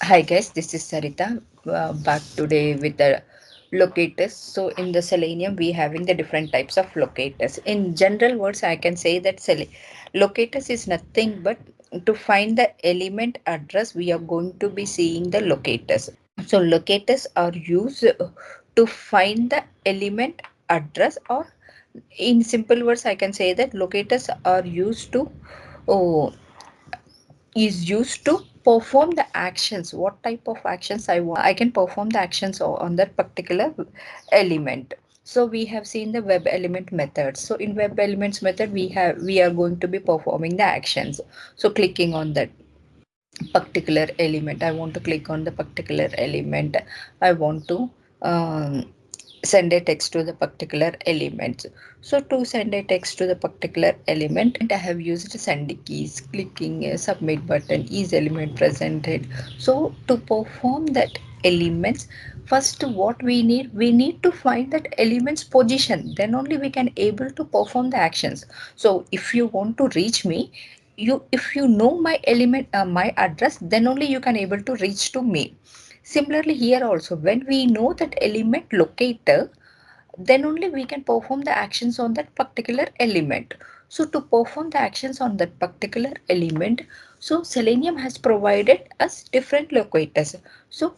Hi guys, this is Sarita. Back today with the locators. So in the Selenium, we having the different types of locators. In general words, I can say that locators is nothing but to find the element address. We are going to be seeing the locators. So locators are used to find the element address, or in simple words, I can say that locators are used to oh, is used to perform the actions. What type of actions I can perform the actions on that particular element. So we have seen the web element method. So in web elements method, we are going to be performing the actions. So clicking on that particular element, I want to click on the particular element. I want to um, send a text to the particular element. So to send a text to the particular element, I have used send keys, clicking a submit button, is element presented. So to perform that elements, first what we need to find that element's position, then only we can able to perform the actions. So if you want to reach me, you if you know my element, my address, then only you can able to reach to me. Similarly here also, when we know that element locator, then only we can perform the actions on that particular element. So to perform the actions on that particular element, so Selenium has provided us different locators. So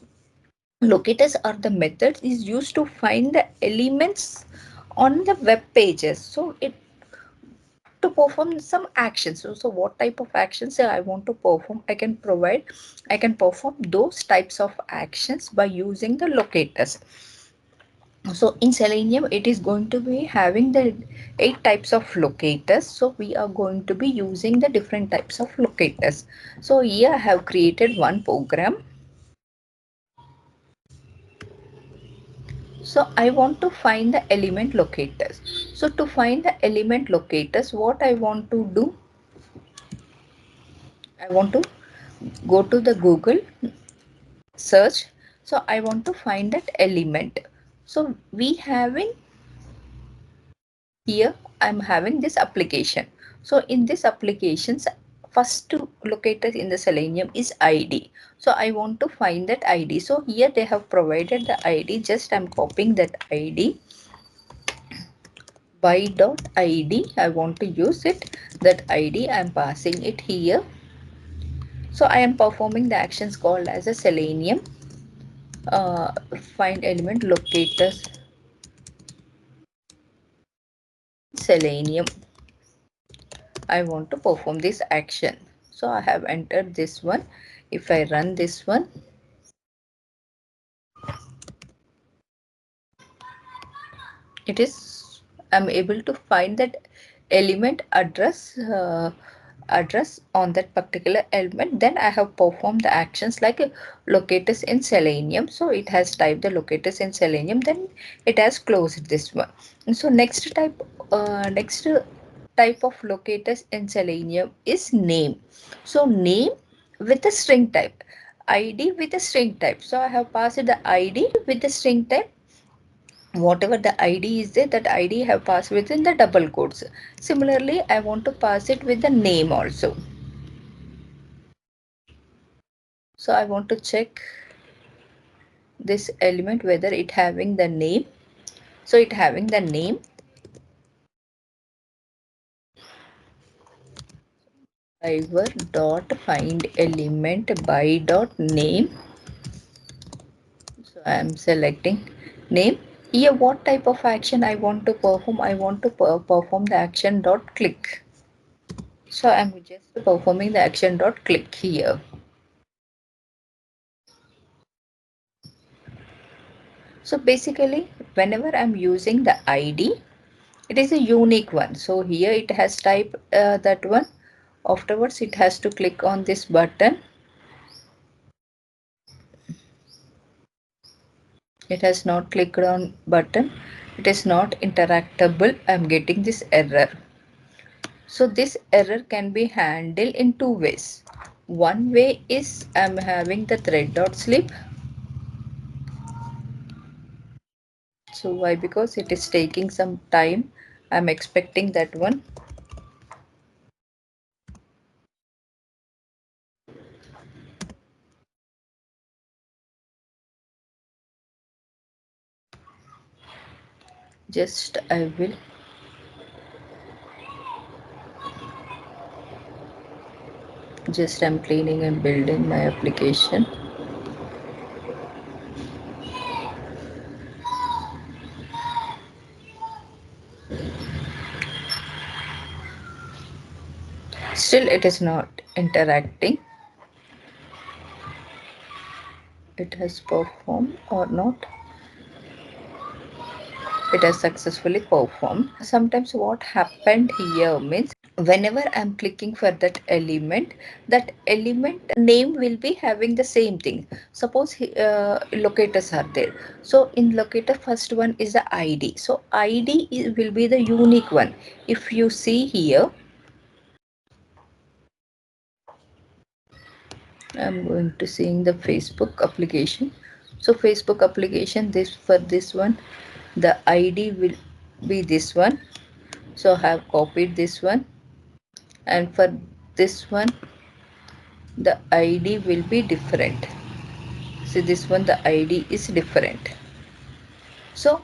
locators are the methods is used to find the elements on the web pages. So it to perform some actions. So what type of actions I want to perform, I can perform those types of actions by using the locators. So in Selenium, it is going to be having the 8 types of locators. So we are going to be using the different types of locators. So here I have created one program. So I want to find the element locators. So to find the element locators, what I want to do, I want to go to the Google search. So I want to find that element. So we having here, I'm having this application. So in this applications, first locator in the Selenium is ID. So I want to find that ID. So here they have provided the ID. Just I'm copying that ID by dot ID. I want to use it. That ID I'm passing it here. So I am performing the actions called as a Selenium find element locators Selenium. I want to perform this action. So I have entered this one. If I run this one, it is I'm able to find that element address on that particular element. Then I have performed the actions like locators in Selenium. So it has typed the locators in Selenium. Then it has closed this one. And so next type of locators in Selenium is name. So name with a string type, ID with a string type. So I have passed the ID with the string type. Whatever the ID is there, that ID have passed within the double quotes. Similarly, I want to pass it with the name also. So I want to check this element whether it having the name. So it having the name. Driver dot find element by dot name. So I am selecting name. Here what type of action I want to perform? I want to perform the action dot click. So I am just performing the action dot click here. So basically, whenever I'm using the ID, it is a unique one. So here it has typed that one. Afterwards, it has to click on this button. It has not clicked on button. It is not interactable. I'm getting this error. So this error can be handled in two ways. One way is I'm having the thread.slip. So why? Because it is taking some time. I'm expecting that one. Just I will just I'm cleaning and building my application. Still it is not interacting. It has performed or not. It has successfully performed. Sometimes what happened here means whenever I'm clicking for that element name will be having the same thing. Suppose locators are there. So in locator, first one is the ID. So will be the unique one. If you see here, I'm going to seeing the Facebook application. So Facebook application, this for this one, the ID will be this one. So I have copied this one, and for this one the ID will be different. So this one the ID is different. So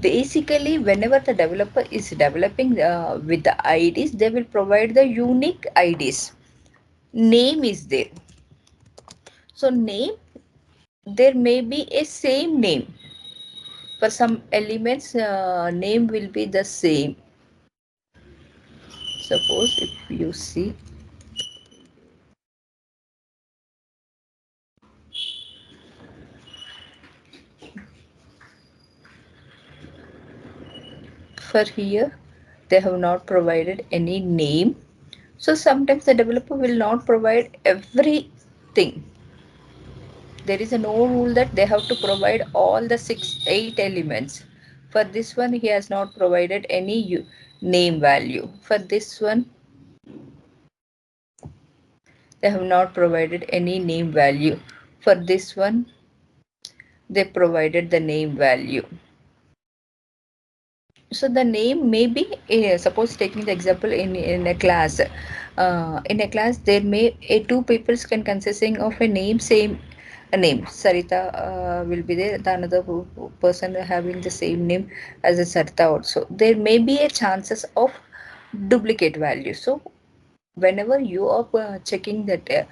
basically whenever the developer is developing with the IDs, they will provide the unique IDs. Name is there. So name, there may be a same name. For some elements, name will be the same. Suppose if you see, for here they have not provided any name. So sometimes the developer will not provide everything. There is a no rule that they have to provide all the 8 elements. For this one he has not provided any name value. For this one they have not provided any name value. For this one they provided the name value. So the name may be, suppose taking the example in a class, in a class there may two peoples can consisting of a name, same a name. Sarita will be there, the another person having the same name as a Sarita also. There may be a chances of duplicate value. So whenever you are checking that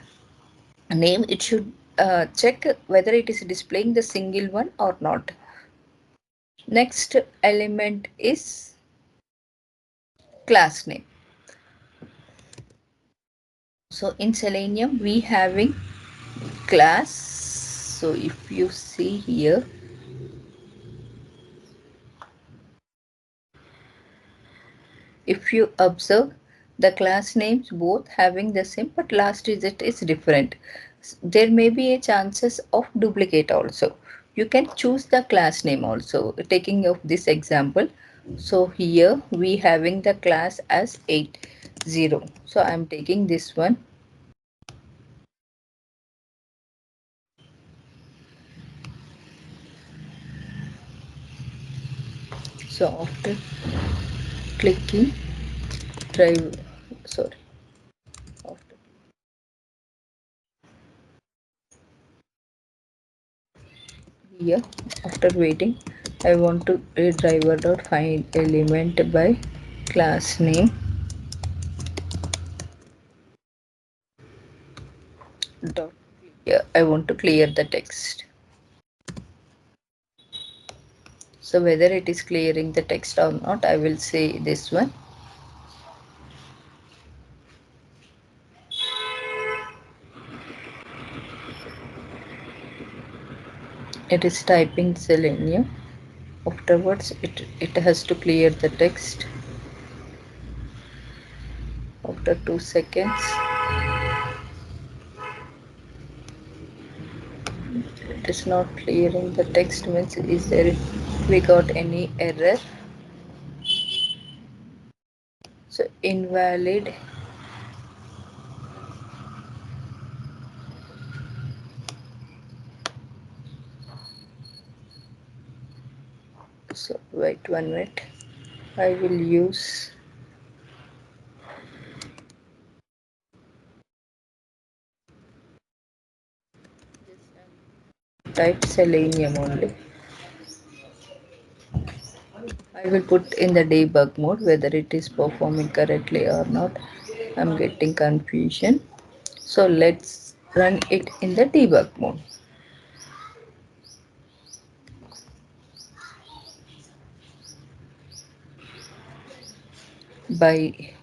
name, it should check whether it is displaying the single one or not. Next element is class name. So in Selenium we having class. So if you see here, if you observe, the class names both having the same but last digit is different. There may be a chances of duplicate also. You can choose the class name also, taking of this example. So here we having the class as 80. So I'm taking this one. So after clicking drive, sorry, after here, after waiting, I want to driver dot find element by class name dot clear. I want to clear the text. So whether it is clearing the text or not, I will say this one. It is typing Selenium. Afterwards, it has to clear the text after 2 seconds. It is not clearing the text, means is there we got any error? So invalid. So wait 1 minute. I will use type Selenium only. I will put in the debug mode whether it is performing correctly or not. I'm getting confusion. So let's run it in the debug mode. By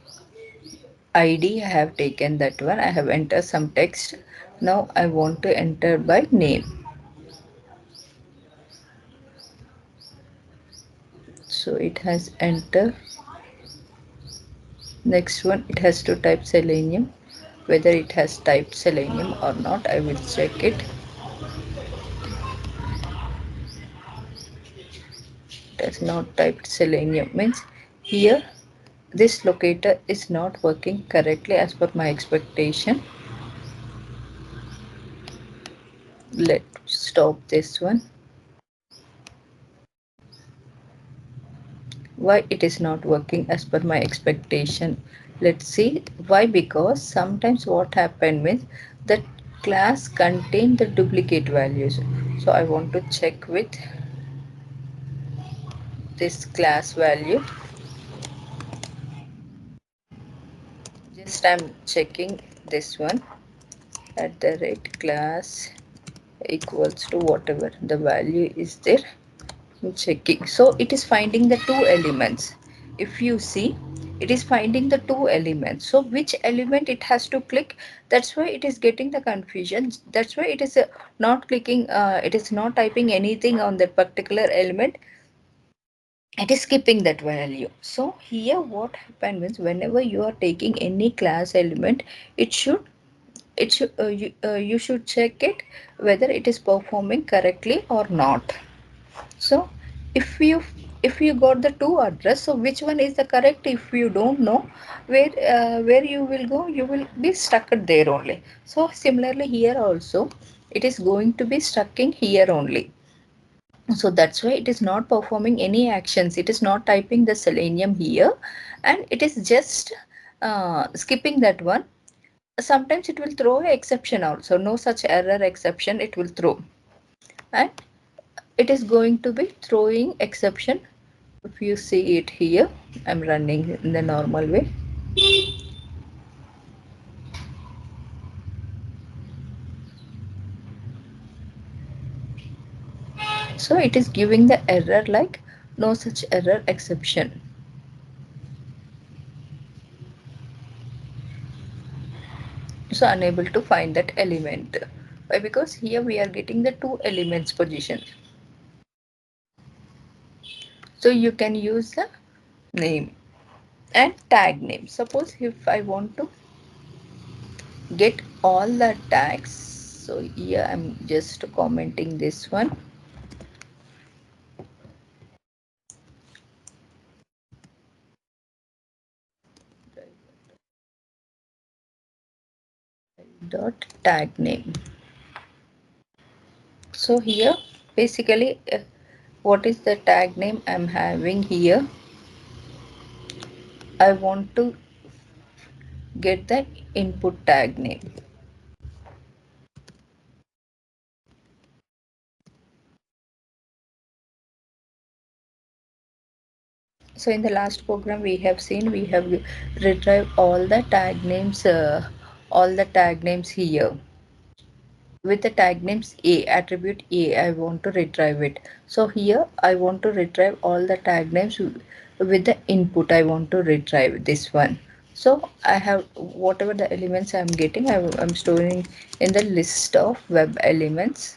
ID I have taken that one. I have entered some text. Now I want to enter by name. So it has entered. Next one, it has to type Selenium. Whether it has typed Selenium or not, I will check it. It has not typed Selenium. Means here this locator is not working correctly as per my expectation. Let's stop this one. Why it is not working as per my expectation? Let's see why. Because sometimes what happened means that class contain the duplicate values. So I want to check with this class value. Just I'm checking this one at the rate class equals to whatever the value is there. I'm checking. So it is finding the two elements. If you see, it is finding the two elements. So which element it has to click? That's why it is getting the confusion. That's why it is not clicking. It is not typing anything on that particular element. It is skipping that value. So here what happens means whenever you are taking any class element, it should you should check it whether it is performing correctly or not. So if you got the two address, so which one is the correct? If you don't know where you will go, you will be stuck there only. So similarly here also it is going to be stuck in here only. So that's why it is not performing any actions. It is not typing the Selenium here, and it is just skipping that one. Sometimes it will throw an exception also. No such error exception it will throw, and it is going to be throwing exception. If you see it here, I'm running in the normal way. So it is giving the error like no such error exception. So unable to find that element. Why? Because here we are getting the two elements position. So you can use the name and tag name. Suppose if I want to get all the tags, so here I'm just commenting this one. Dot tag name. So here basically what is the tag name I'm having here? I want to get the input tag name. So in the last program we have seen we have retrieved all the tag names here. With the tag names A, attribute A, I want to retrieve it. So here I want to retrieve all the tag names with the input. I want to retrieve this one. So I have whatever the elements I'm getting, I'm storing in the list of web elements.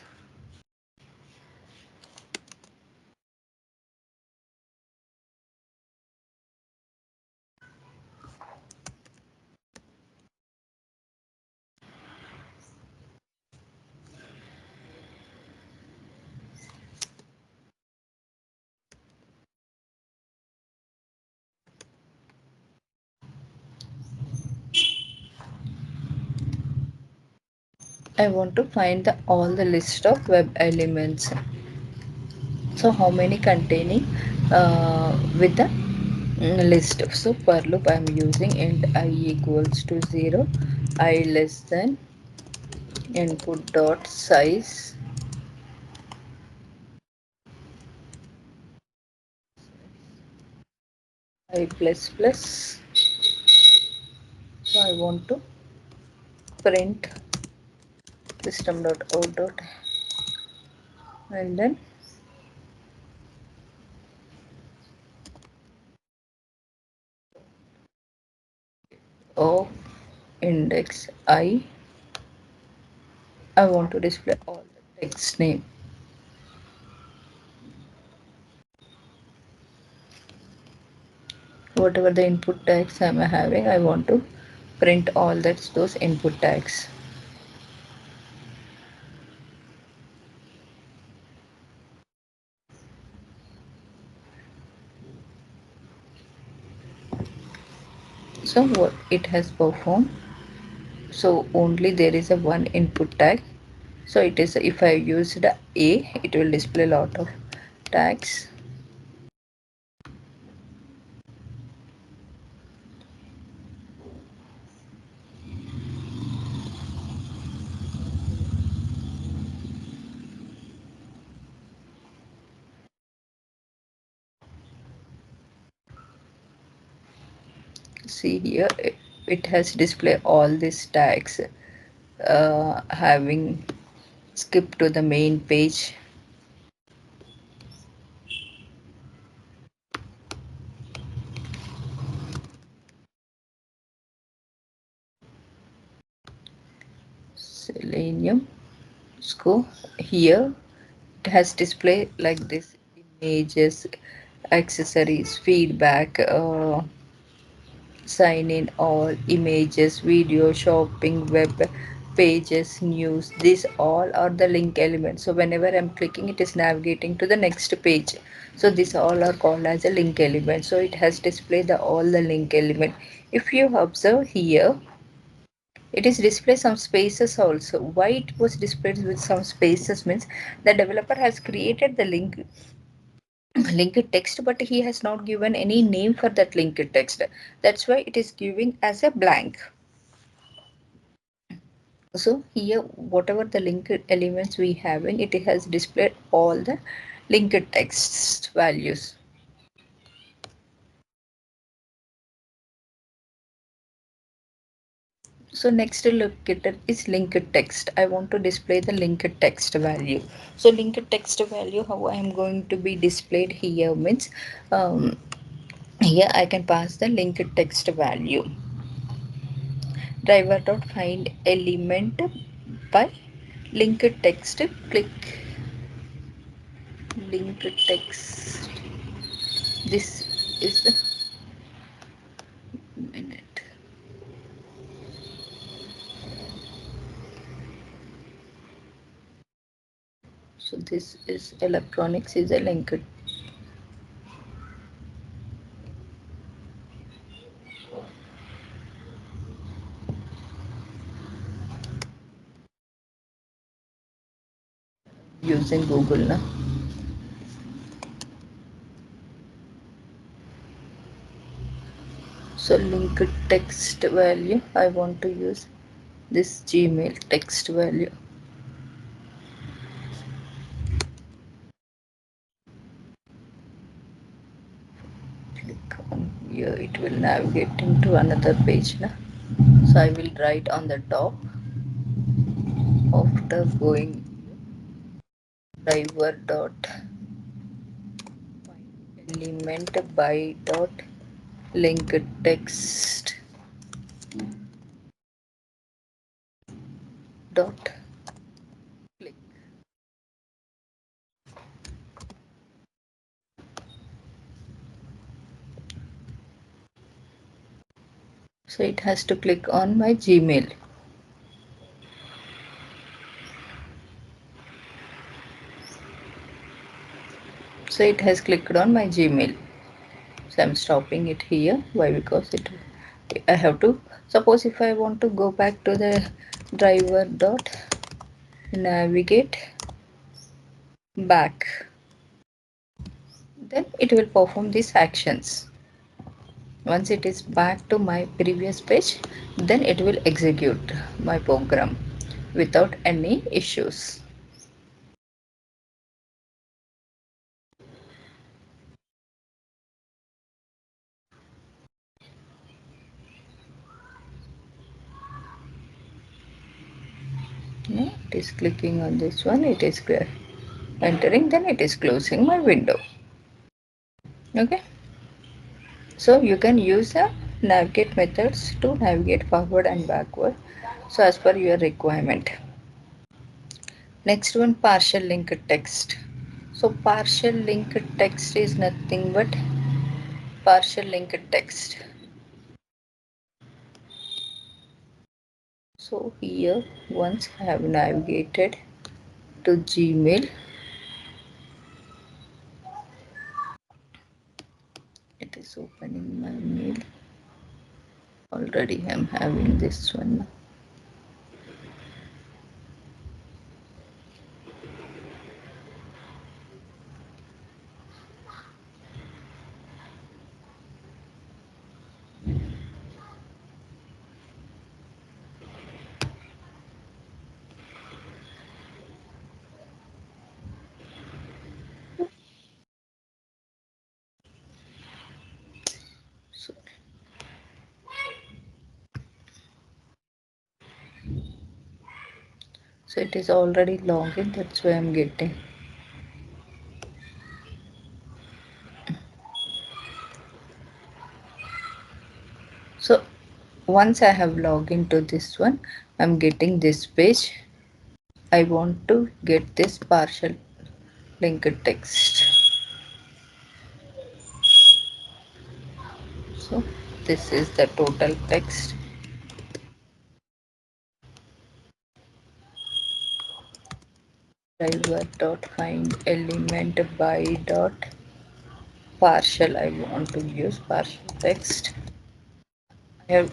I want to find all the list of web elements. So how many containing with the list. So for loop I am using int I equals to 0, I less than input dot size I plus plus. So I want to print system.out. And then of index I want to display all the text name. Whatever the input tags I'm having, I want to print all that's those input tags. So what it has performed, so only there is a one input tag. So it is, if I use the A, it will display a lot of tags. See here, it has display all these tags, having skip to the main page. Selenium. So here it has display like this: images, accessories, feedback, sign in all, images, video, shopping, web pages, news. These all are the link elements. So whenever I'm clicking, it is navigating to the next page. So these all are called as a link element. So it has displayed all the link element. If you observe here, it is display some spaces also. Why it was displayed with some spaces means the developer has created the linked text, but he has not given any name for that linked text. That's why it is giving as a blank. So here whatever the linked elements we having, it has displayed all the linked text values. So next locator is linked text. I want to display the linked text value. So linked text value, how I am going to be displayed here means, here I can pass the linked text value. Driver dot find element by linked text. Click linked text. This is the minute. So this is electronics is a linked. Using Google now. So linked text value, I want to use this Gmail text value. Click on here, it will navigate into another page now. So I will write on the top after going driver dot element by dot linked text dot click. So it has to click on my Gmail. So it has clicked on my Gmail. So I'm stopping it here. Why? Because it, I have to, suppose if I want to go back to the driver dot navigate back, then it will perform these actions. Once it is back to my previous page, then it will execute my program without any issues. It is clicking on this one, it is entering, then it is closing my window. Okay, so you can use the navigate methods to navigate forward and backward, so as per your requirement. Next one, partial linked text. So partial linked text is nothing but partial linked text. So here once I have navigated to Gmail, it is opening my mail. Already I'm having this one. So, so it is already logged in, that's why I'm getting. So once I have logged into this one, I'm getting this page. I want to get this partial linked text. So this is the total text. Driver dot find element by dot partial. I want to use partial text. I have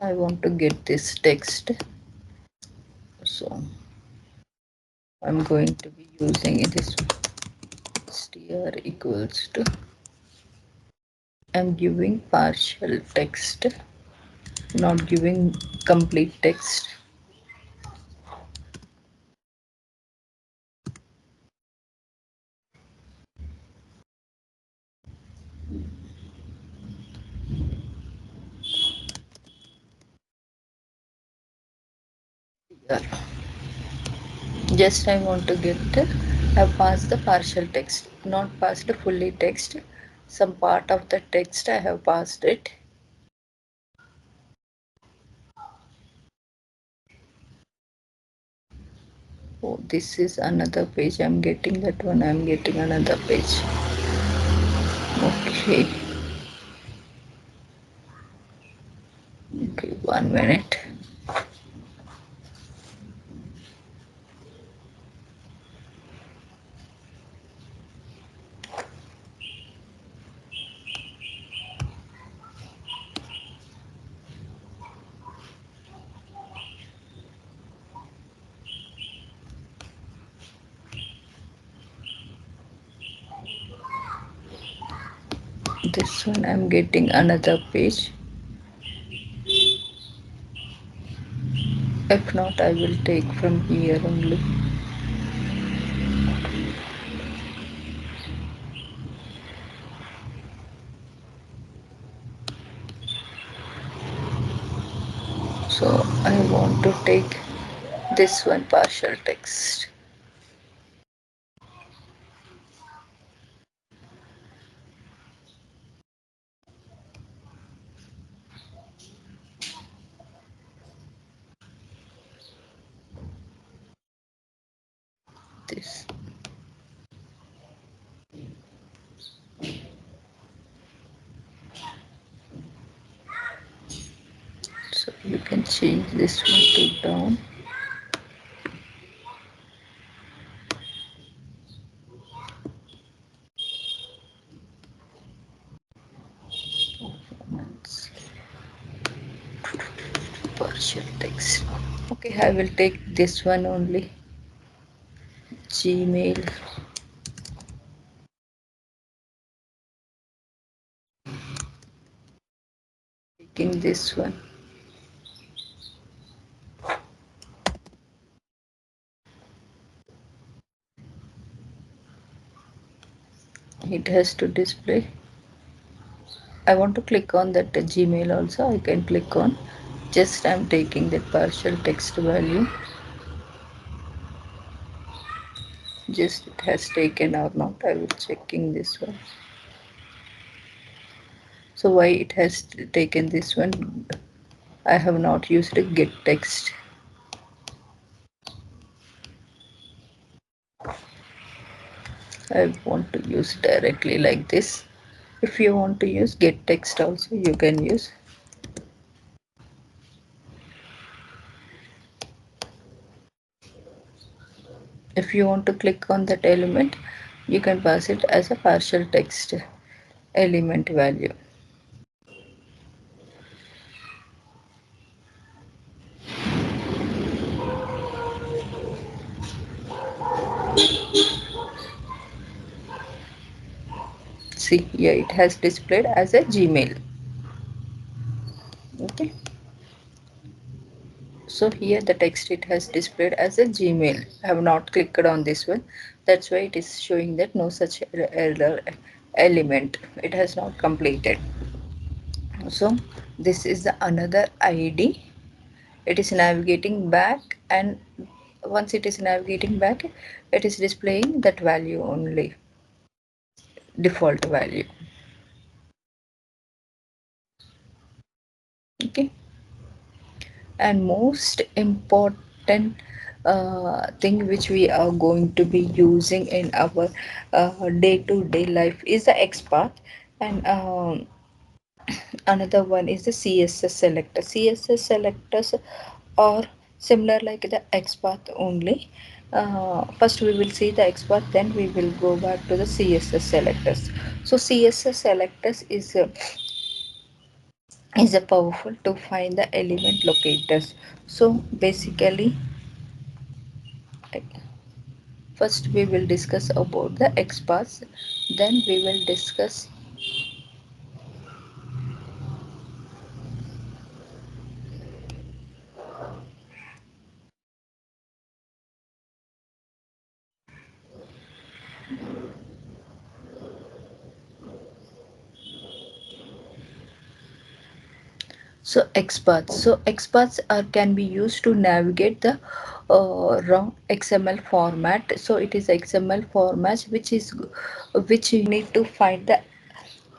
I want to get this text. So I'm going to be using this str equals to, I'm giving partial text, not giving complete text. Yeah. Just I want to get, I passed the partial text, not passed the fully text. Some part of the text I have passed it. Oh, this is another page. I'm getting that one. I'm getting another page. Okay. Okay, 1 minute. This one I'm getting another page. If not, I will take from here only. So I want to take this one partial text. This. So you can change this one to down. Partial text. Okay, I will take this one only. Gmail. Taking this one. it has to display. I want to click on that Gmail also. I can click on. Just I'm taking that partial text value. Just it has taken or not. I will checking this one. So why it has taken this one? I have not used a get text. I want to use directly like this. If you want to use get text also, you can use. If you want to click on that element, you can pass it as a partial text element value. See here it has displayed as a Gmail. Okay. So here the text it has displayed as a Gmail. I have not clicked on this one. That's why it is showing that no such error element. It has not completed. So this is the another ID. It is navigating back, and once it is navigating back, it is displaying that value only, default value. Okay. And most important thing which we are going to be using in our day-to-day life is the XPath, and another one is the CSS selector. CSS selectors are similar like the XPath only. First we will see the XPath, then we will go back to the CSS selectors. So CSS selectors is a powerful to find the element locators. So basically, first we will discuss about the XPaths, then we will discuss. So XPaths. So XPaths are can be used to navigate the raw XML format. So it is XML format which you need to find the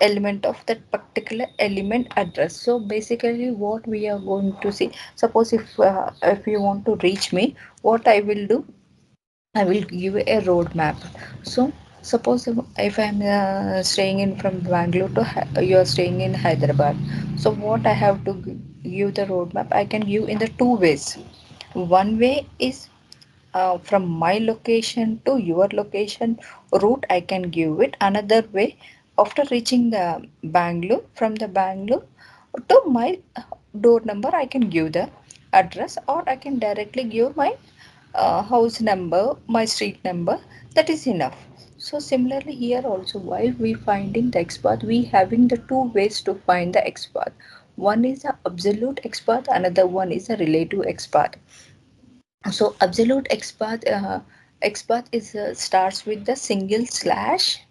element of that particular element address. So basically what we are going to see, suppose if you want to reach me, what I will do, I will give a roadmap. So suppose if I'm staying in from Bangalore to you are staying in Hyderabad. So what I have to give the roadmap, I can give in the two ways. One way is from my location to your location route, I can give it. Another way, after reaching the Bangalore, from the Bangalore to my door number, I can give the address, or I can directly give my house number, my street number. That is enough. So similarly here also, while we finding the XPath, we having the two ways to find the XPath. One is the absolute XPath, another one is a relative XPath. So absolute XPath is starts with the single slash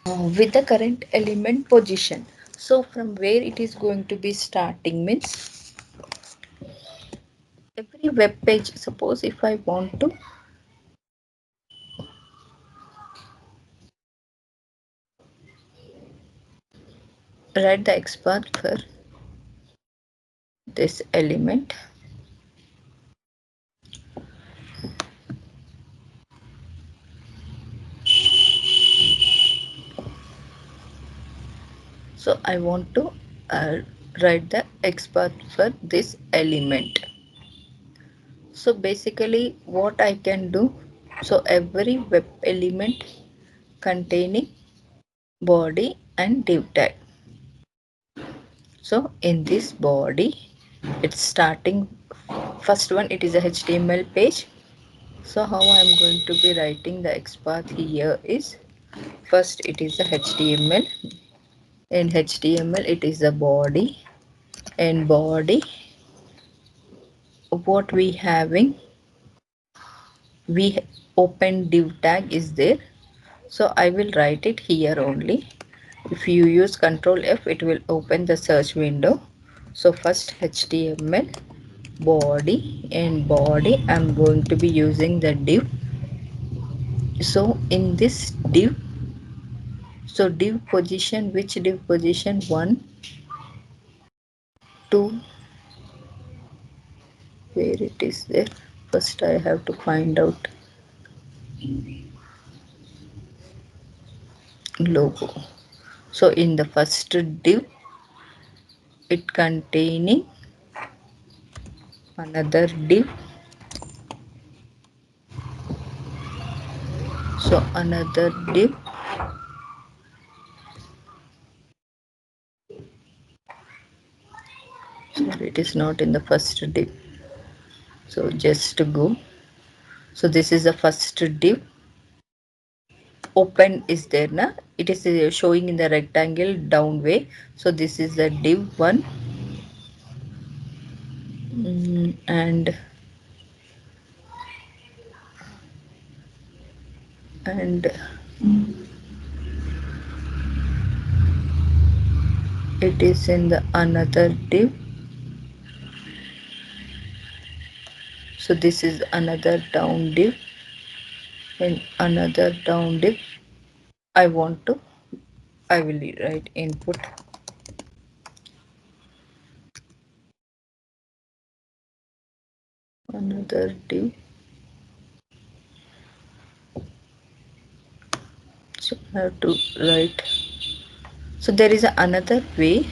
with the current element position. So from where it is going to be starting means every web page. Suppose if I want to write the XPath for this element, so I want to uh, write the XPath for this element. So basically what I can do, so every web element containing body and div tag. So in this body, it's starting first one, it is a HTML page. So how I am going to be writing the XPath here is, first it is a HTML. In HTML it is the body, and body what we having, we open div tag is there. So I will write it here only. If you use Control F, it will open the search window. So first HTML body, and body I'm going to be using the div. So in this div, so div position, which div position? 1, 2, where it is there? First I have to find out logo. So in the first div, it containing another div. So another div. Sorry, it is not in the first div. So just to go. So this is the first div. Open is there na, it is showing in the rectangle down way. So this is the div 1. And it is in the another div. So this is another down div, and another down div. I want to, I will write input another div. So I have to write. So there is another way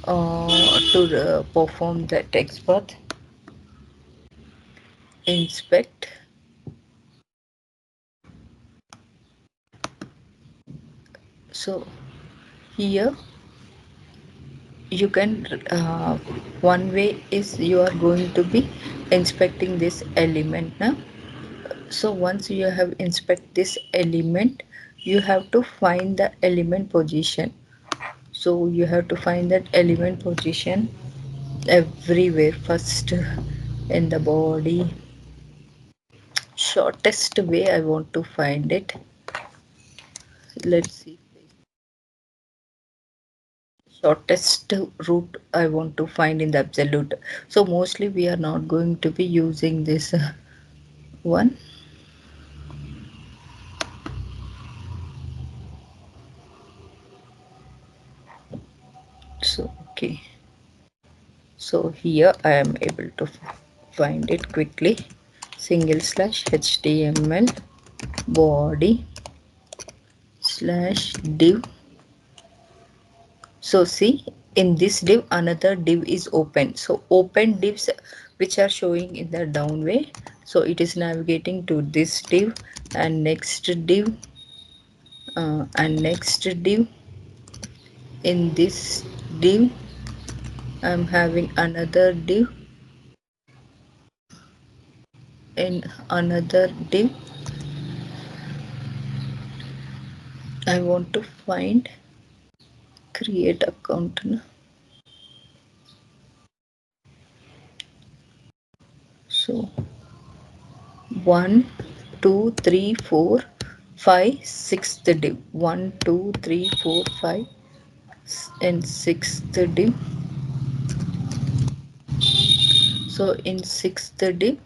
to perform the text path. Inspect. So here you can one way is you are going to be inspecting this element now. So once you have inspect this element, you have to find the element position. So you have to find that element position everywhere. First in the body, shortest way I want to find it. Let's see, shortest route I want to find in the absolute. So mostly we are not going to be using this one. So okay, so here I am able to find it quickly. Single slash HTML body slash div. So see, in this div another div is open. So open divs which are showing in the down way. So it is navigating to this div and next div and next div. In this div I'm having another div. In another div I want to find create account. So 1, 2, 3, 4, 5, 6th div. 1, 2, 3, 4, 5, and 6th div. So in 6th div,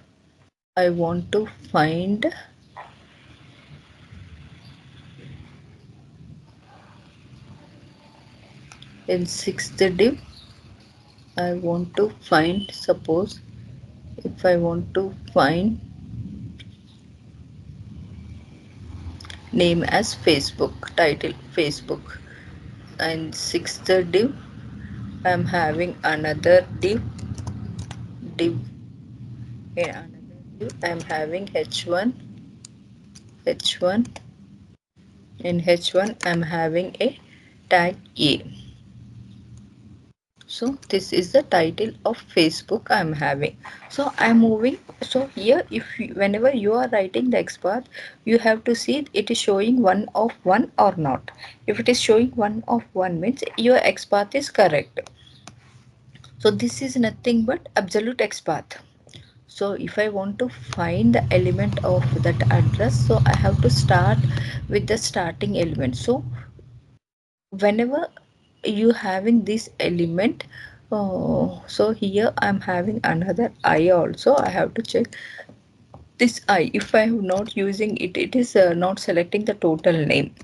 I want to find in 6th div. I want to find, suppose if I want to find name as Facebook, title Facebook, and 6th div I'm having another div in another div I'm having h1. In h1 I'm having a tag A. So this is the title of Facebook I'm having. So I'm moving. So here, if you, whenever you are writing the XPath, you have to see it is showing one of one or not. If it is showing one of one means your XPath is correct. So this is nothing but absolute XPath. So if I want to find the element of that address, so I have to start with the starting element. So whenever you having this element, so here I'm having another I also. I have to check this I. If I am not using it, it is not selecting the total name.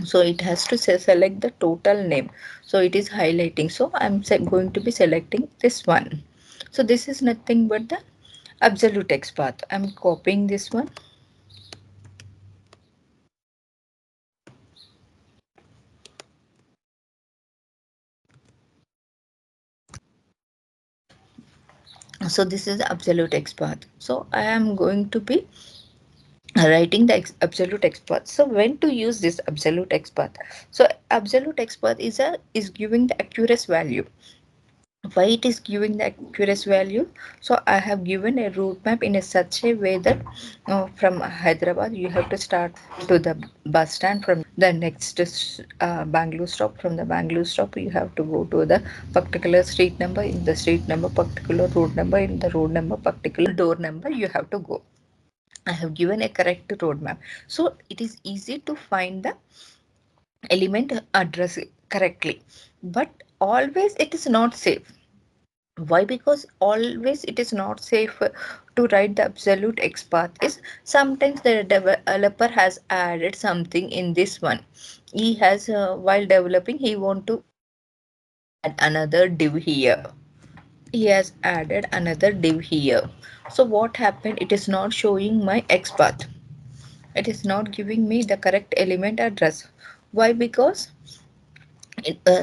So it has to select the total name. So it is highlighting. So I'm going to be selecting this one. So this is nothing but the absolute text path. I'm copying this one. So this is the absolute text path. So I am going to be writing the absolute expert. So when to use this absolute expert? So absolute expert is giving the accurate value. Why it is giving the accurate value? So I have given a route map in a such a way that from Hyderabad you have to start to the bus stand. From the next Bangalore stop, from the Bangalore stop you have to go to the particular street number, in the street number particular road number, in the road number particular door number you have to go. I have given a correct roadmap. So it is easy to find the element address correctly. But always it is not safe. Why? Because always it is not safe to write the absolute X path. Is sometimes the developer has added something in this one. He has while developing he want to add another div here. He has added another div here. So what happened? It is not showing my X path. It is not giving me the correct element address. Why? Because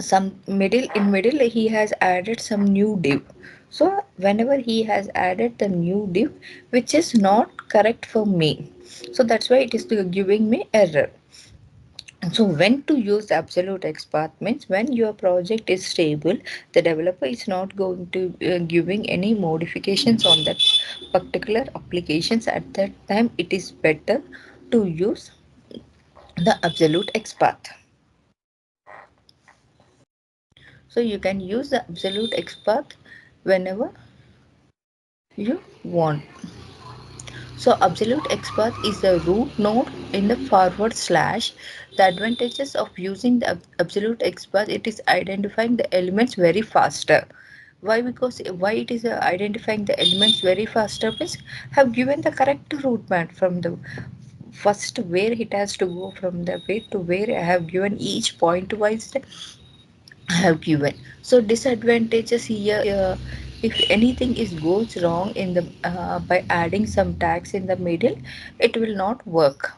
some middle he has added some new div. So whenever he has added the new div which is not correct for me, so that's why it is giving me error. So when to use absolute XPath means when your project is stable, the developer is not going to giving any modifications on that particular applications. At that time it is better to use the absolute XPath. So you can use the absolute XPath whenever you want. So absolute expert is the root node in the forward slash. The advantages of using the absolute expert, it is identifying the elements very faster. Why? Because why it is identifying the elements very faster means have given the correct route map from the first where it has to go, from the way to where I have given each point wise I have given. So disadvantages here, if anything is goes wrong in the by adding some tags in the middle, it will not work.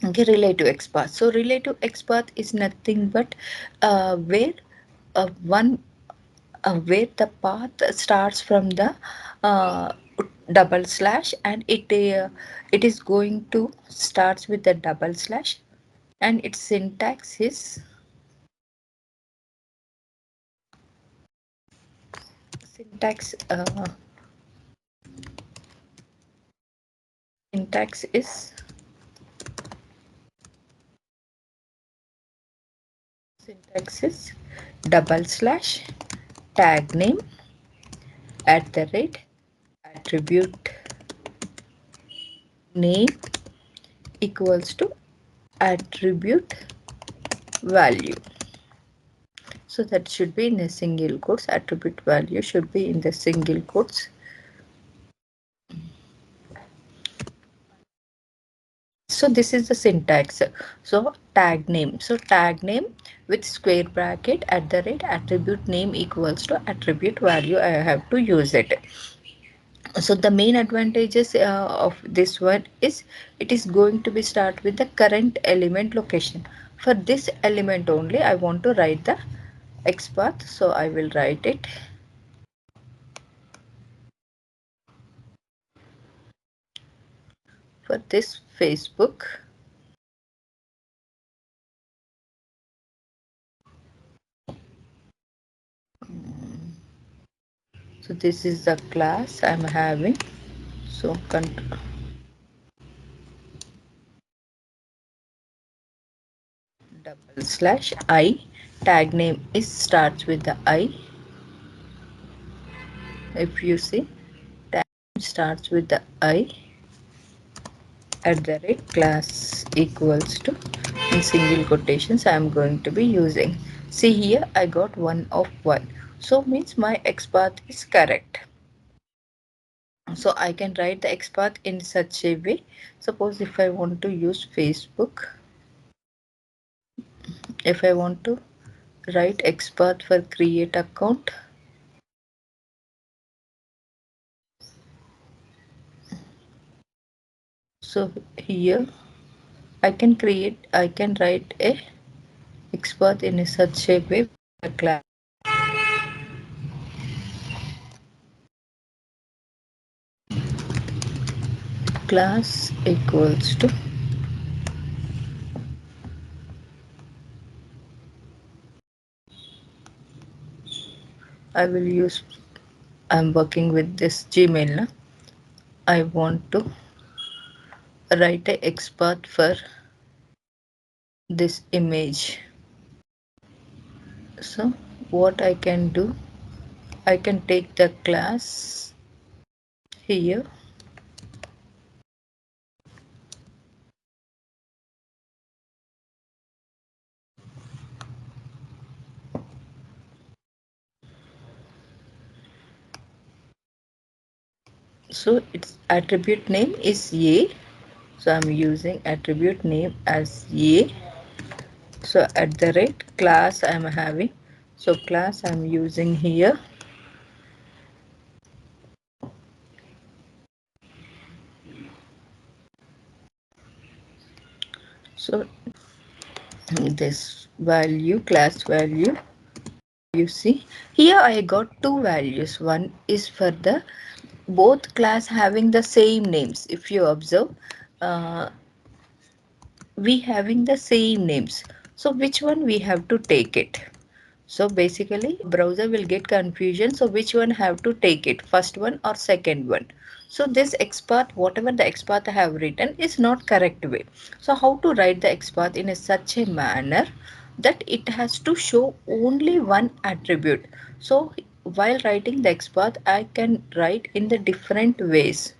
Okay, relative expert. So relative expert is nothing but where one where the path starts from the uh, double slash, and it is going to starts with the double slash, and its syntax syntax is syntax is double slash tag name at the rate attribute name equals to attribute value. So that should be in a single quotes. Attribute value should be in the single quotes. So this is the syntax. So tag name. So tag name with square bracket at the rate attribute name equals to attribute value. I have to use it. So the main advantages of this one is it is going to be start with the current element location. For this element only I want to write the XPath, so I will write it. For this Facebook, so this is the class I'm having. So double slash I, tag name is starts with the I, if you see. starts with the I at the rate class equals to, in single quotations I am going to be using. See here I got 1 of 1. So means my XPath is correct. So I can write the XPath in such a way. Suppose if I want to use Facebook, if I want to write XPath for create account, so here I can write a XPath in such a way the class equals to, I will use, I'm working with this Gmail now. I want to write a XPath for this image. So what I can do, I can take the class here. So its attribute name is A. So I'm using attribute name as A. So at the rate class I'm having. So class I'm using here. So this value, class value, you see here I got two values. One is for the both class having the same names. If you observe, uh, we having the same names. So which one we have to take it? So basically browser will get confusion. So which one have to take it? First one or second one? So this XPath, whatever the XPath I have written is not correct way. So how to write the XPath in a such a manner that it has to show only one attribute. So while writing the XPath, I can write in the different ways.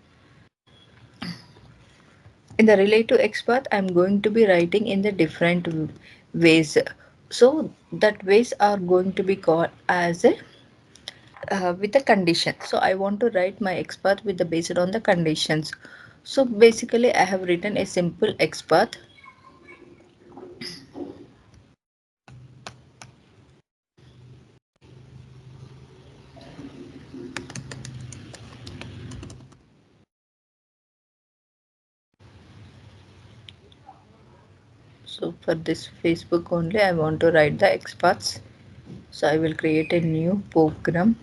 In the relative XPath, I'm going to be writing in the different ways. So that ways are going to be called as a with a condition. So I want to write my XPath with the based on the conditions. So basically I have written a simple XPath. So for this Facebook only I want to write the XPaths. So I will create a new program.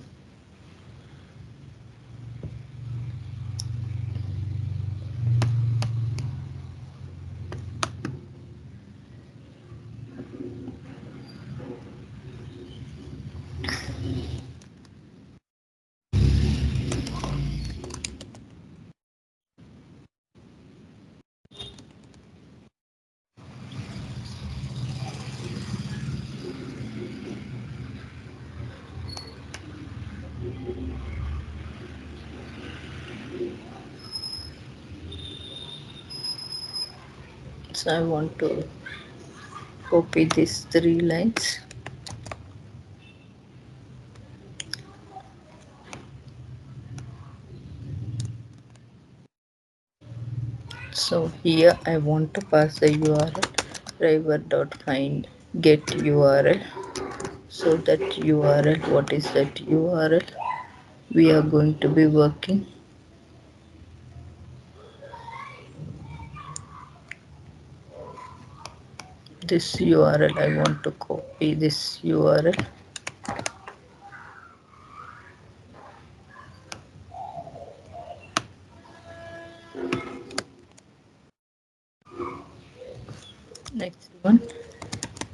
So I want to copy these three lines. So here I want to pass the URL driver.find get URL. So that URL, what is that URL? We are going to be working. This URL, I want to copy this URL. Next one,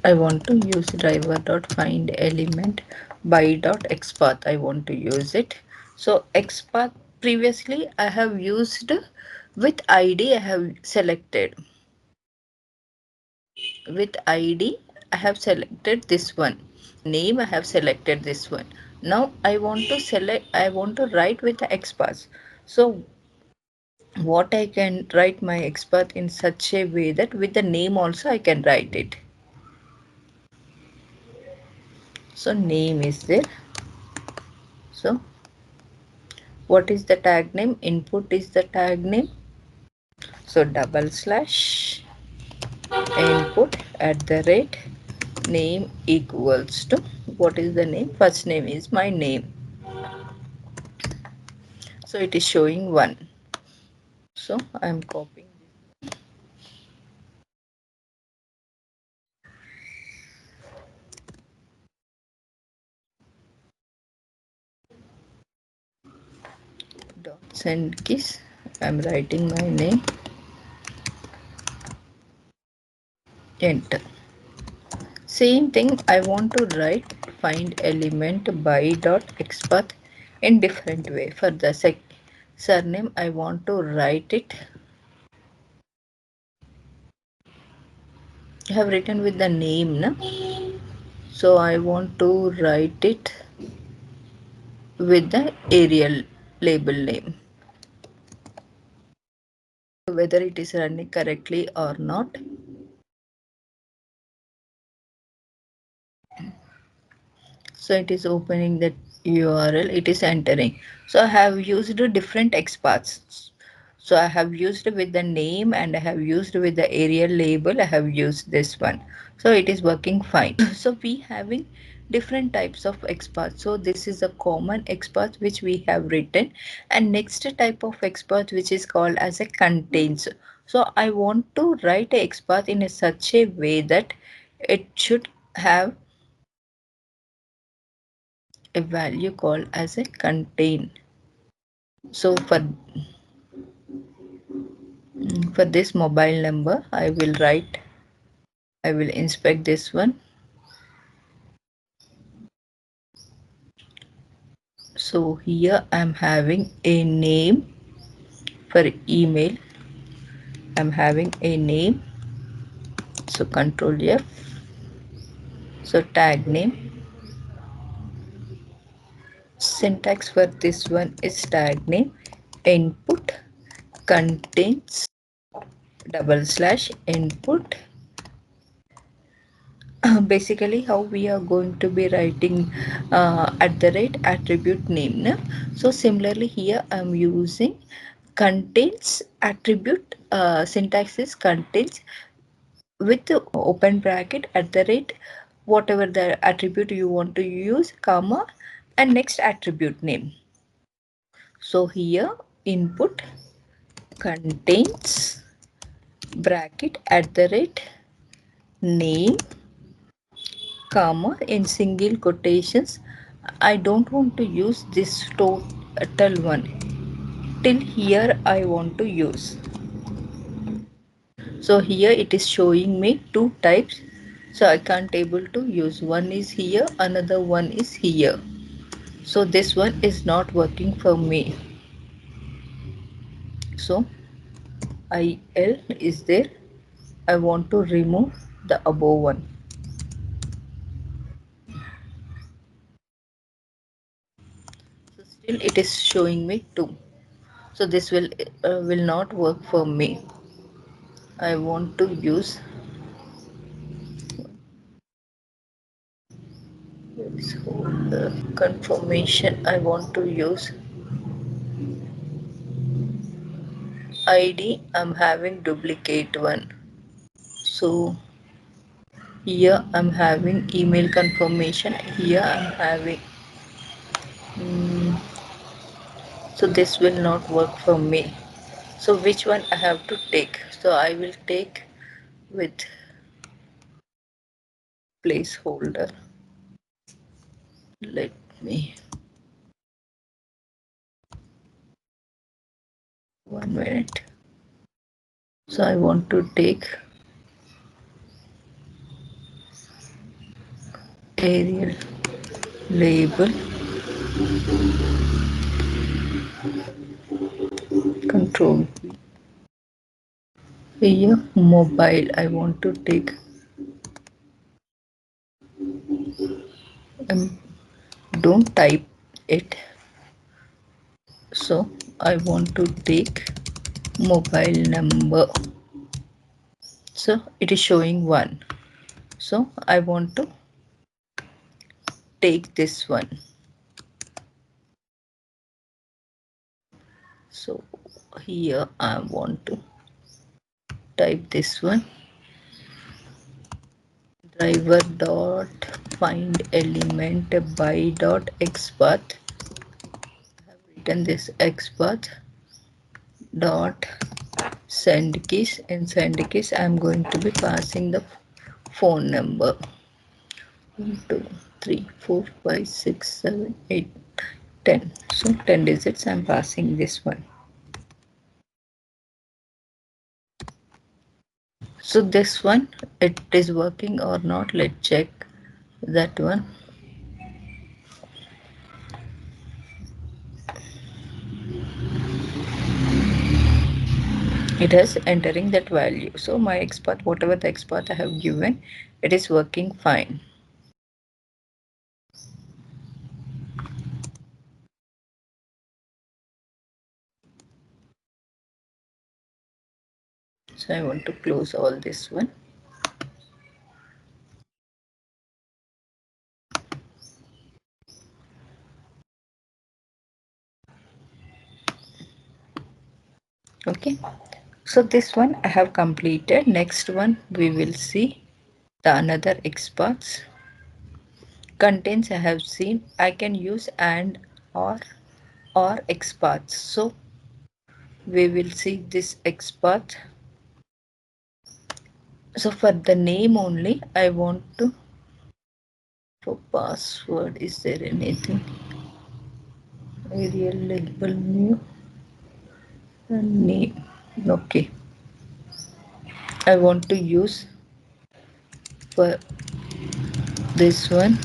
I want to use driver.find element by.xpath. I want to use it. So xpath previously I have used with ID. I have selected with ID. I have selected this one. Name I have selected this one. Now I want to select. I want to write with the xpath. So what I can write my expert in such a way that with the name also I can write it. So name is there. So what is the tag name? Input is the tag name. So double slash input at the rate name equals to, what is the name? First name is my name. So it is showing 1. So I am copying dot send keys. I am writing my name. Enter. Same thing I want to write find element by dot xpath in different way. For the surname I want to write it. I have written with the name na? So I want to write it with the Arial label name. Whether it is running correctly or not. So it is opening that URL, it is entering. So I have used different XPaths. So I have used with the name and I have used with the Arial label. I have used this one. So it is working fine. So we having different types of XPath. So this is a common XPath which we have written, and next type of XPath which is called as a contains. So I want to write a XPath in a such a way that it should have a value called as a contain. So for this mobile number I will write, I will inspect this one. So here I'm having a name. For email I'm having a name, so control F. So tag name, syntax for this one is tag name input contains double slash input. Basically how we are going to be writing at the rate attribute name na? So similarly here I'm using contains attribute, syntax is contains with the open bracket at the rate whatever the attribute you want to use, comma, and next attribute name. So here input contains bracket at the rate name, comma, in single quotations. I don't want to use this total one. Till here I want to use. So here it is showing me two types. So I can't able to use. One is here, another one is here. So this one is not working for me. So IL is there. I want to remove the above one. So still it is showing me two. So this will not work for me. I want to use confirmation. I want to use ID. I'm having duplicate one. So here I'm having email confirmation. Here I'm having. So this will not work for me. So which one I have to take? So I will take with placeholder. Let me 1 minute. So I want to take Arial label control. Here mobile I want to take, don't type it. So I want to take mobile number. So it is showing 1. So I want to take this one. So here I want to type this one, driver dot find element by dot xpath. I have written this xpath dot send keys. In send keys I am going to be passing the phone number 1 2 3 4 5 6 7 8 10. So 10 digits I am passing this one. So this one, it is working or not. Let's check that one. It is entering that value. So my XPath, whatever the XPath I have given, it is working fine. So I want to close all this one. Okay. So this one I have completed. Next one we will see the another XPaths. Contains I have seen. I can use and or XPaths. So we will see this XPath. So for the name only, I want to, for password, is there anything? Arial label new and name. Okay. I want to use for this one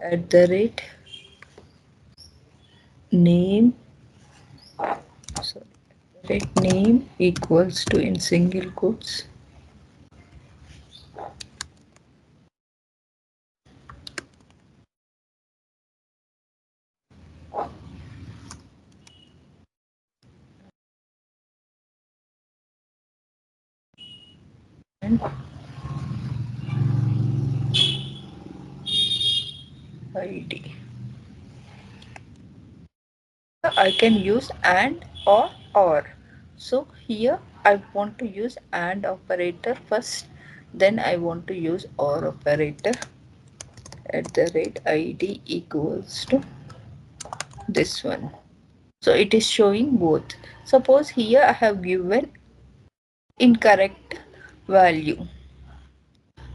at the rate name, sorry, rate name equals to in single quotes and ID. I can use and or. So here I want to use and operator first, then I want to use or operator at the rate id equals to this one. So it is showing both. Suppose here I have given incorrect value.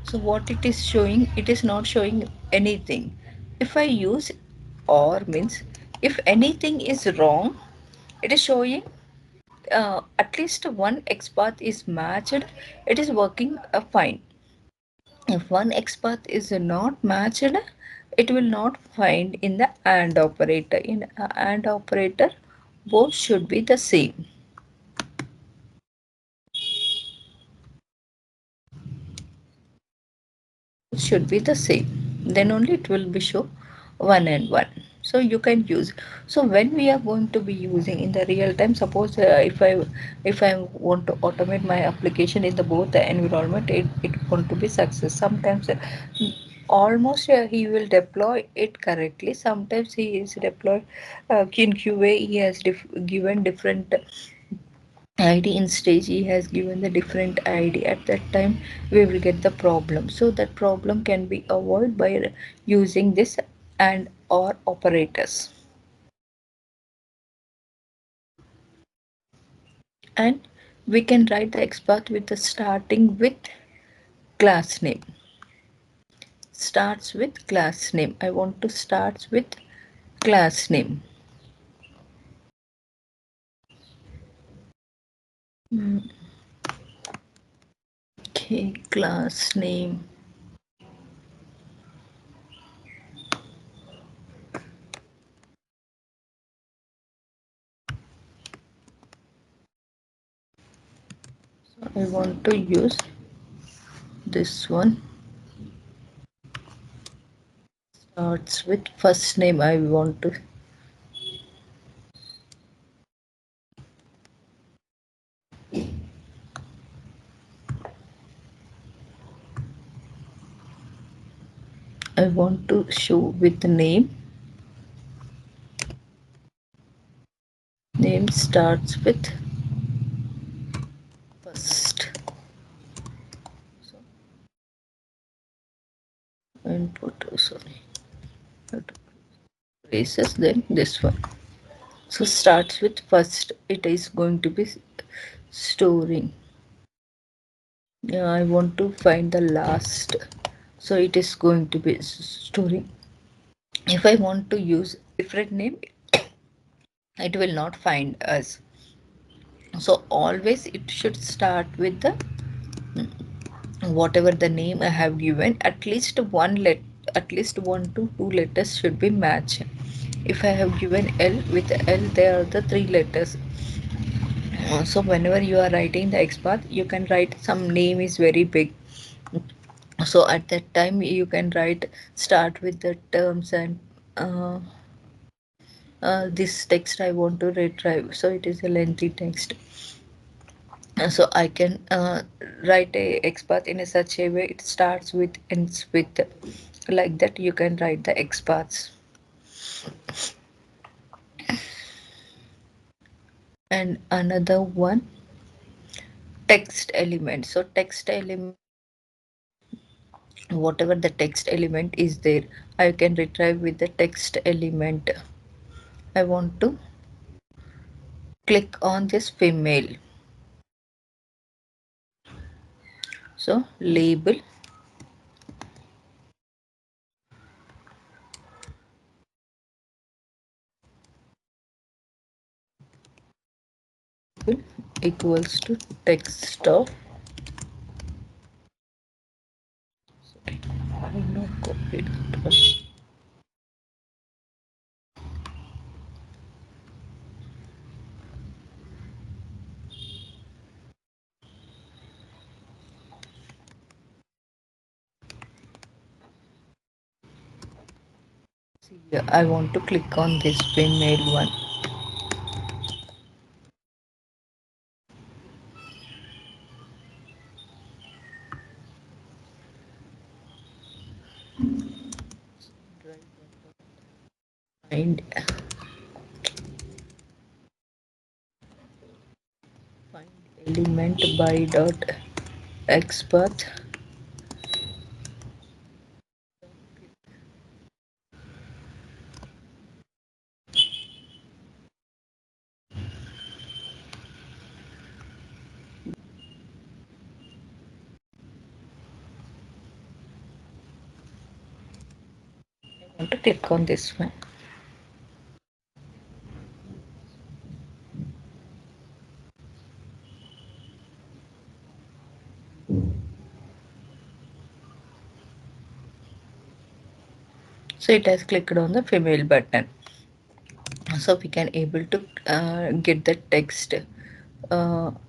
So what it is showing, it is not showing anything. If I use or means if anything is wrong, it is showing at least one XPath is matched, it is working fine. If one XPath is not matched, it will not find in the AND operator. In AND operator, both should be the same. Should be the same, then only it will be show 1 and 1. So you can use. So when we are going to be using in the real time, suppose if I want to automate my application in the both the environment, it want to be success. Sometimes almost he will deploy it correctly, sometimes he is deployed in QA he has given different ID in stage, he has given the different ID. At that time we will get the problem. So that problem can be avoided by using this and or operators. And we can write the XPath with the starting with class name. Starts with class name. I want to start with class name. Okay, class name. So I want to use this one. starts with first name. I want to show with the name. Name starts with first. So input, sorry, braces, then this one. So starts with first. It is going to be storing. Yeah, I want to find the last. So it is going to be storing. If I want to use different name, it will not find us. So always it should start with the whatever the name I have given. At least one to two letters should be matched. If I have given L, with L there are the three letters. So whenever you are writing the XPath, you can write some name is very big. So at that time you can write start with the terms and this text I want to retrieve. So it is a lengthy text. So I can write a XPath in a such a way it starts with ends with, like that you can write the XPaths. And another one, text element. So text element, whatever the text element is there, I can retrieve with the text element. I want to click on this female. So label equals to text of, I have not copied that one. Yeah, I want to click on this female one. Find find element by dot XPath. I want to click on this one. So it has clicked on the female button. So we can able to get the text.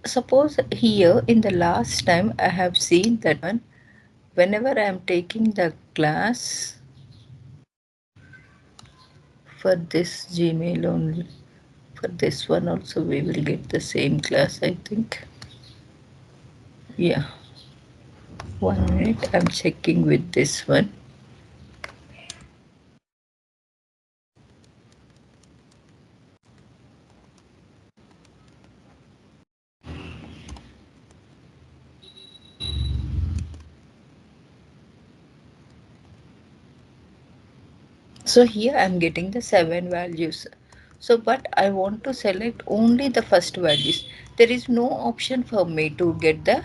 Suppose here in the last time I have seen that one. Whenever I am taking the class for this Gmail only, for this one also we will get the same class, I think. Yeah, 1 minute, I'm checking with this one. So here I'm getting the 7 values. So but I want to select only the first values. There is no option for me to get the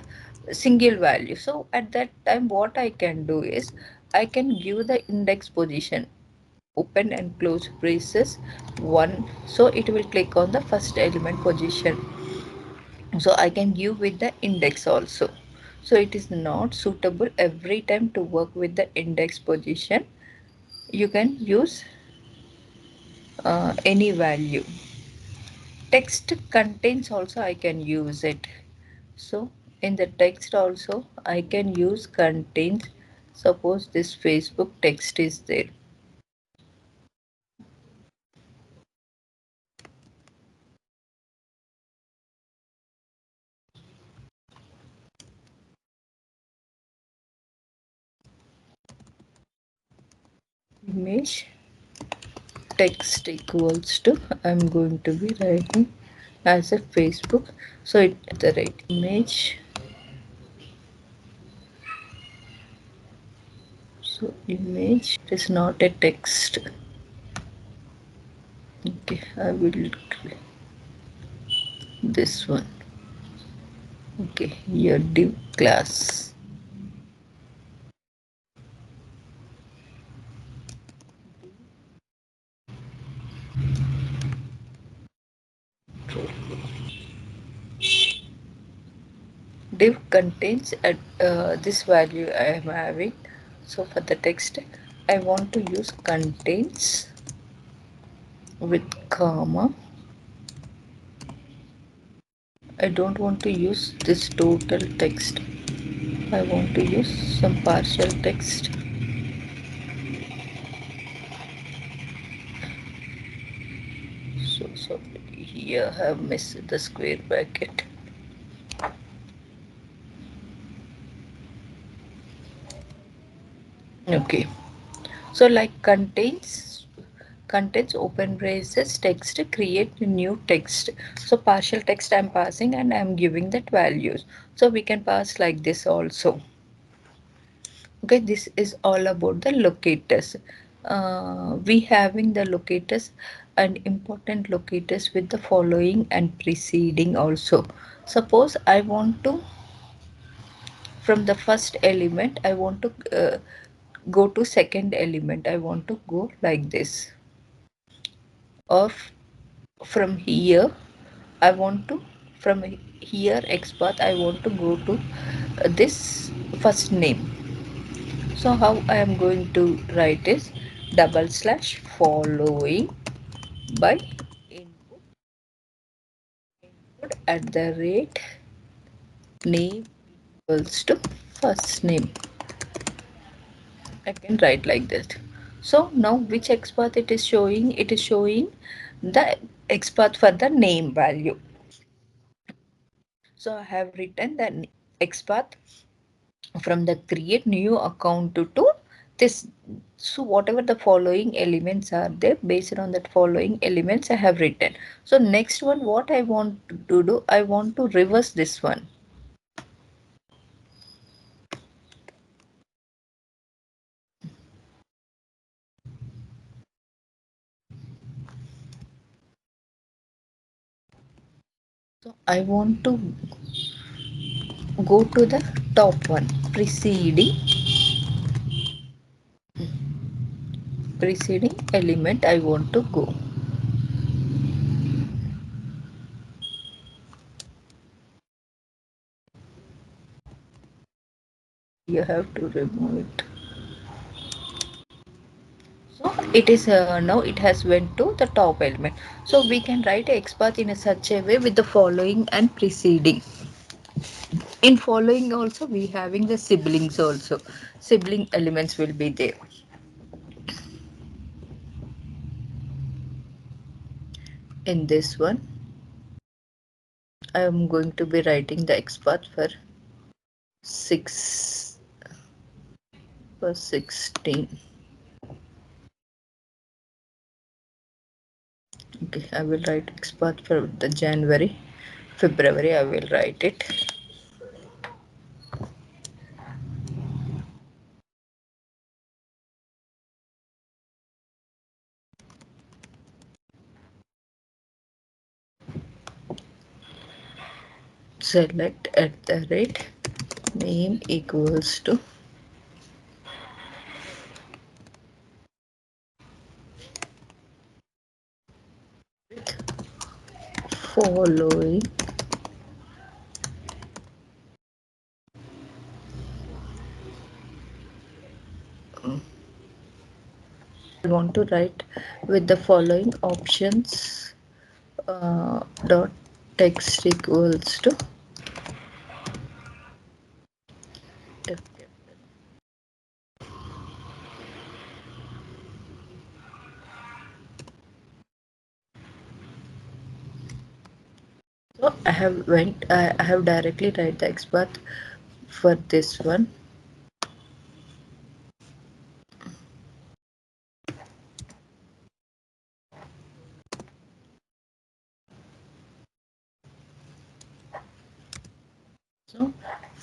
single value. So at that time what I can do is I can give the index position, open and close braces 1. So it will click on the first element position. So I can give with the index also. So it is not suitable every time to work with the index position. You can use any value. Text contains also I can use it. So in the text also I can use contains. Suppose this Facebook text is there. image text equals to, I'm going to be writing as a Facebook. So it the right image. So image is not a text. Okay, I will this one. Okay, your div class. Div contains this value I am having. So for the text, I want to use contains with comma. I don't want to use this total text. I want to use some partial text. So sorry, here I have missed the square bracket. Okay, so like contains open braces text create new text. So partial text I'm passing and I'm giving that values. So we can pass like this also. Okay, this is all about the locators. We having the locators and important locators with the following and preceding also. Suppose I want to, from the first element I want to go to second element, I want to go like this, or from here I want to, from here X path I want to go to this first name. So how I am going to write is double slash following by input at the rate name equals to first name. I can write like that. So now which XPath it is showing? It is showing the XPath for the name value. So I have written the XPath from the create new account to this. So whatever the following elements are there, based on that following elements I have written. So next one, what I want to do, I want to reverse this one. So I want to go to the top one, preceding element I want to go. You have to remove it. So it is now it has went to the top element. So we can write a XPath in a such a way with the following and preceding. In following also we having the siblings also. Sibling elements will be there. In this one, I am going to be writing the XPath for 6 for 16. Okay, I will write XPath for the January, February. I will write it. Select at the rate name equals to following. I want to write with the following options dot text equals to. So I have directly write the XPath for this one.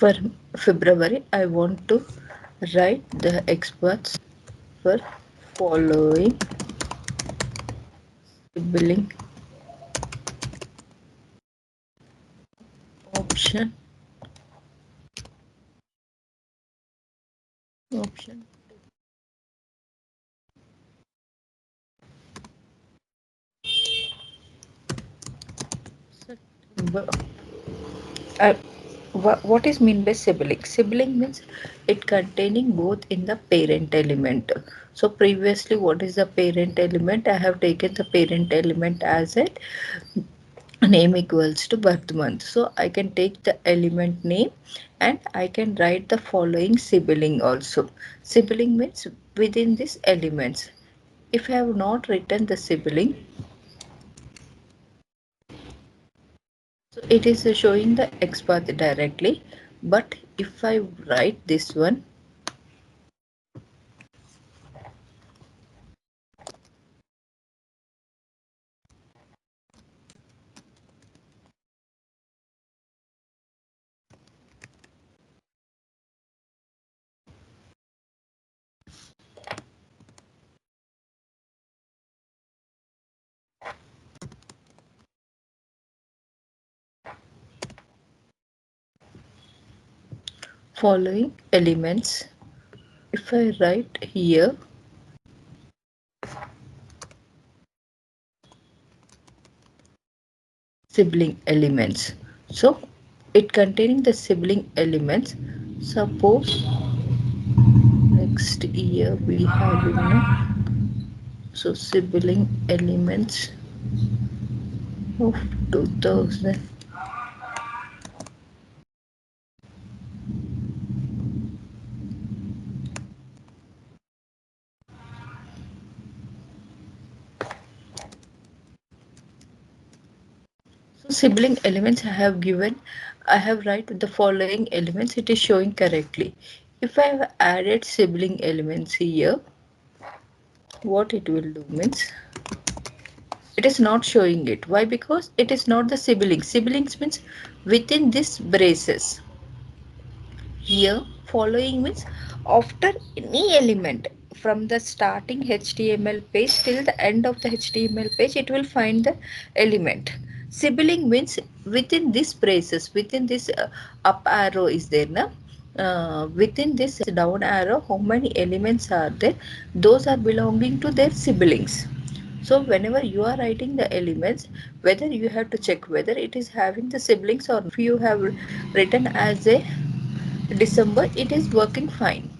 For February, I want to write the experts for following sibling option option September. Uh, what is mean by sibling? Sibling means it containing both in the parent element. So previously, what is the parent element? I have taken the parent element as a name equals to birth month. So I can take the element name and I can write the following sibling also. Sibling means within these elements. If I have not written the sibling, so it is showing the X path directly. But if I write this one, following elements, if I write here sibling elements, so it containing the sibling elements. Suppose next year we have so sibling elements of 2000. So sibling elements I have given, I have write the following elements, it is showing correctly. If I have added sibling elements here, what it will do means it is not showing it. Why? Because it is not the siblings. Siblings means within this braces. Here, following means after any element from the starting HTML page till the end of the HTML page, it will find the element. Sibling means within this braces, within this up arrow is there, na? Within this down arrow, how many elements are there? Those are belonging to their siblings. So whenever you are writing the elements, whether you have to check whether it is having the siblings or if you have written as a December, it is working fine.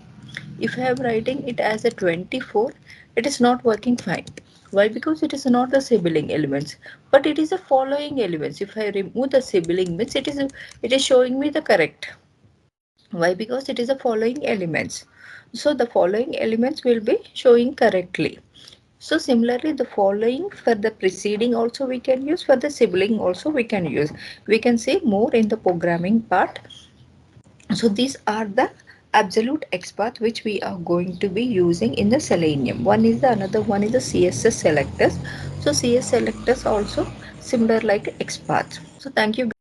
If I am writing it as a 24, it is not working fine. Why? Because it is not the sibling elements, but it is the following elements. If I remove the sibling means it is showing me the correct. Why? Because it is the following elements. So the following elements will be showing correctly. So similarly, the following for the preceding also we can use, for the sibling also we can use. We can say more in the programming part. So these are the absolute XPath which we are going to be using in the Selenium. One is the another one is the CSS selectors. So CS selectors also similar like XPath. So thank you.